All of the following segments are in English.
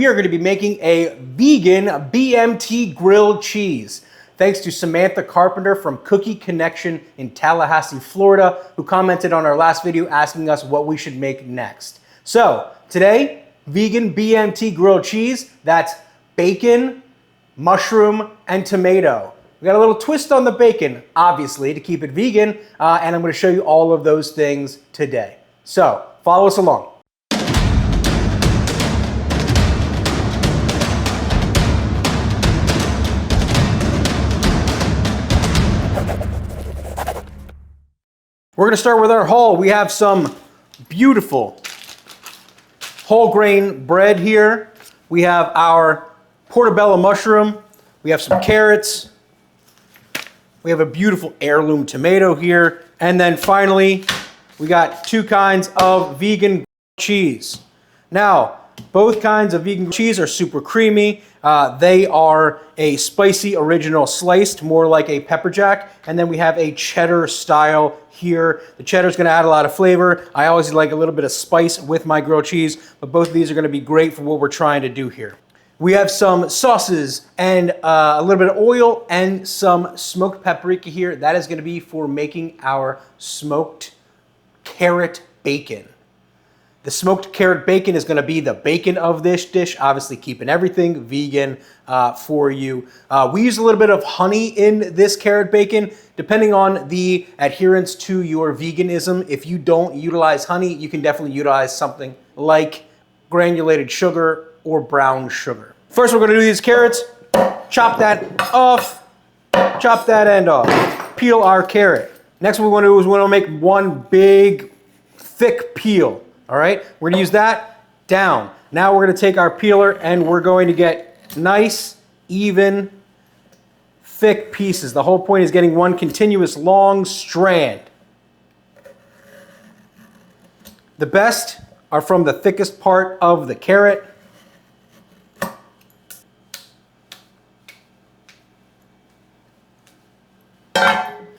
We are going to be making a vegan BMT grilled cheese. Thanks to Samantha Carpenter from Cookie Connection in Tallahassee, Florida, who commented on our last video asking us what we should make next. So today, vegan BMT grilled cheese, that's bacon, mushroom, and tomato. We got a little twist on the bacon, obviously, to keep it vegan, and I'm going to show you all of those things today. So follow us along. We're going to start with our haul. We have some beautiful whole grain bread here. We have our portobello mushroom. We have some carrots. We have a beautiful heirloom tomato here. And then finally, we got two kinds of vegan cheese. Now, both kinds of vegan cheese are super creamy. They are a spicy original sliced, more like a pepper jack. And then we have a cheddar style here. The cheddar is going to add a lot of flavor. I always like a little bit of spice with my grilled cheese, but both of these are going to be great for what we're trying to do here. We have some sauces and a little bit of oil and some smoked paprika here. That is going to be for making our smoked carrot bacon. The smoked carrot bacon is going to be the bacon of this dish, obviously keeping everything vegan for you. We use a little bit of honey in this carrot bacon, depending on the adherence to your veganism. If you don't utilize honey, you can definitely utilize something like granulated sugar or brown sugar. First, we're going to do these carrots. Chop that off. Chop that end off. Peel our carrot. Next, what we want to do is we want to make one big, thick peel. All right, we're gonna use that down. Now we're gonna take our peeler and we're going to get nice, even, thick pieces. The whole point is getting one continuous long strand. The best are from the thickest part of the carrot.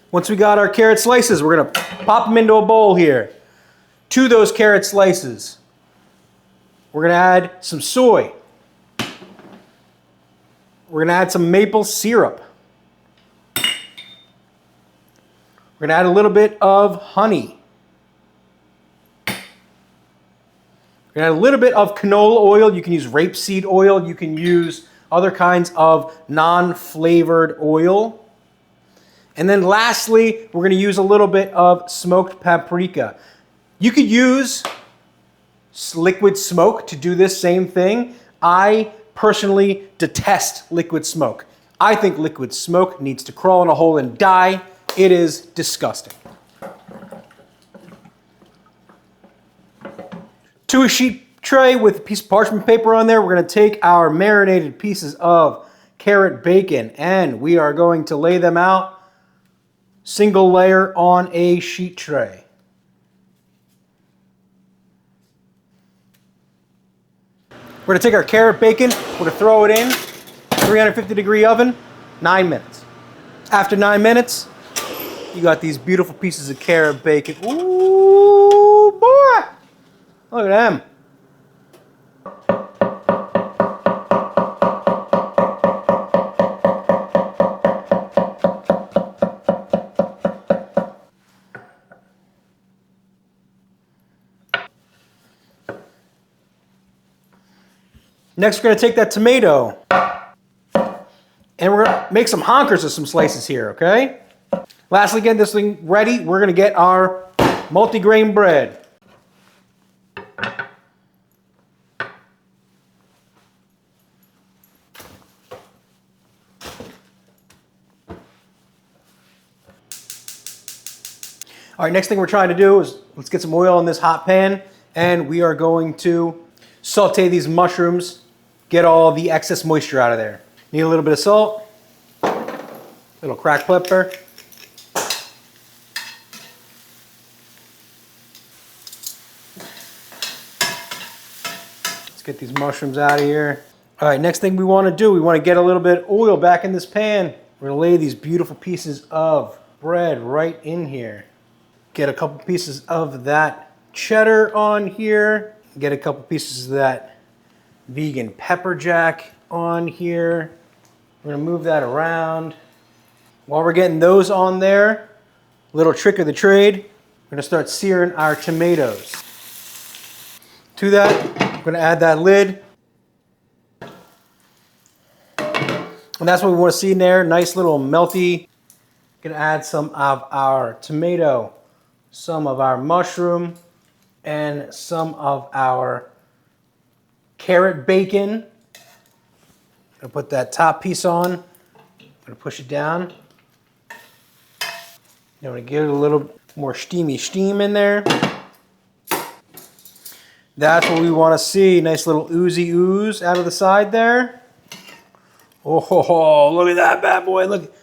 Once we got our carrot slices, we're gonna pop them into a bowl here. To those carrot slices, we're going to add some soy. We're going to add some maple syrup. We're going to add a little bit of honey. We're going to add a little bit of canola oil. You can use rapeseed oil. You can use other kinds of non-flavored oil. And then lastly, we're going to use a little bit of smoked paprika. You could use liquid smoke to do this same thing. I personally detest liquid smoke. I think liquid smoke needs to crawl in a hole and die. It is disgusting. To a sheet tray with a piece of parchment paper on there, we're going to take our marinated pieces of carrot bacon and we are going to lay them out single layer on a sheet tray. We're going to take our carrot bacon, we're going to throw it in, 350-degree oven, 9 minutes. After 9 minutes, you got these beautiful pieces of carrot bacon. Ooh, boy! Look at them. Next, we're going to take that tomato and we're going to make some honkers of some slices here, okay? Lastly, getting this thing ready, we're going to get our multigrain bread. All right, next thing we're trying to do is let's get some oil in this hot pan and we are going to saute these mushrooms. Get all the excess moisture out of there. Need a little bit of salt, little cracked pepper. Let's get these mushrooms out of here. All right, next thing we want to do, we want to get a little bit of oil back in this pan. We're going to lay these beautiful pieces of bread right in here. Get a couple pieces of that cheddar on here. Get a couple pieces of that vegan pepper jack on here. We're gonna move that around. While we're getting those on there, little trick of the trade, we're gonna start searing our tomatoes. To that, I'm gonna add that lid. And that's what we wanna see in there, nice little melty. Gonna add some of our tomato, some of our mushroom, and some of our carrot bacon. Gonna put that top piece on. Gonna push it down. I'm gonna give it a little more steamy steam in there. That's what we want to see. Nice little oozy ooze out of the side there. Oh, look at that bad boy. Look.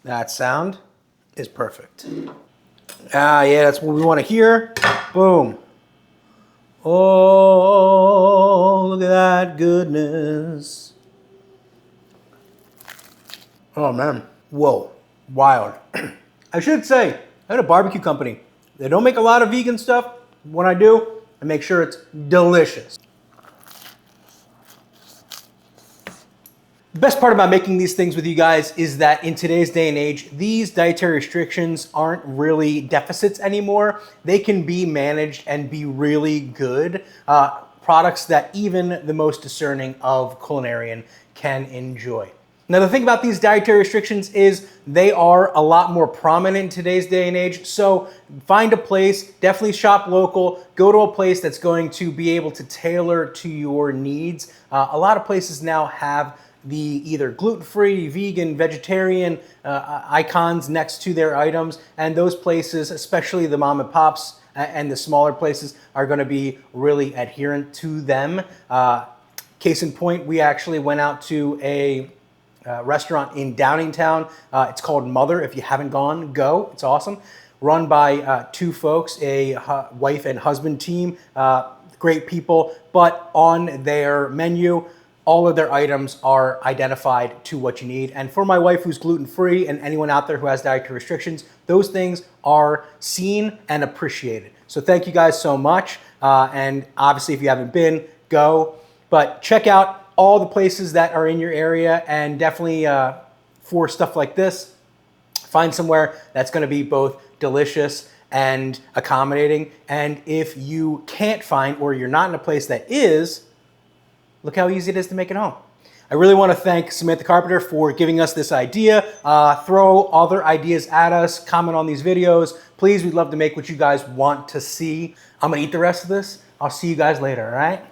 That sound is perfect. Ah, yeah, that's what we want to hear. Boom. Oh, look at that goodness. Oh, man. Whoa. Wild. I should say, I had a barbecue company. They don't make a lot of vegan stuff. When I do, I make sure it's delicious. The best part about making these things with you guys is that in today's day and age, these dietary restrictions aren't really deficits anymore. They can be managed and be really good products that even the most discerning of culinarian can enjoy. Now, the thing about these dietary restrictions is they are a lot more prominent in today's day and age. So find a place, definitely shop local, go to a place that's going to be able to tailor to your needs. A lot of places now have the either gluten-free, vegan, vegetarian icons next to their items. And those places, especially the mom and pops and the smaller places, are gonna be really adherent to them. Case in point, we actually went out to a restaurant in Downingtown. It's called Mother. If you haven't gone, go. It's awesome. Run by two folks, a wife and husband team. Great people. But on their menu, all of their items are identified to what you need. And for my wife who's gluten-free and anyone out there who has dietary restrictions, those things are seen and appreciated. So thank you guys so much. And obviously, if you haven't been, go. But check out all the places that are in your area, and definitely for stuff like this, find somewhere that's gonna be both delicious and accommodating. And if you can't find, or you're not in a place that is, look how easy it is to make it home. I really want to thank Samantha Carpenter for giving us this idea. Throw other ideas at us, comment on these videos. Please, we'd love to make what you guys want to see. I'm gonna eat the rest of this. I'll see you guys later, all right?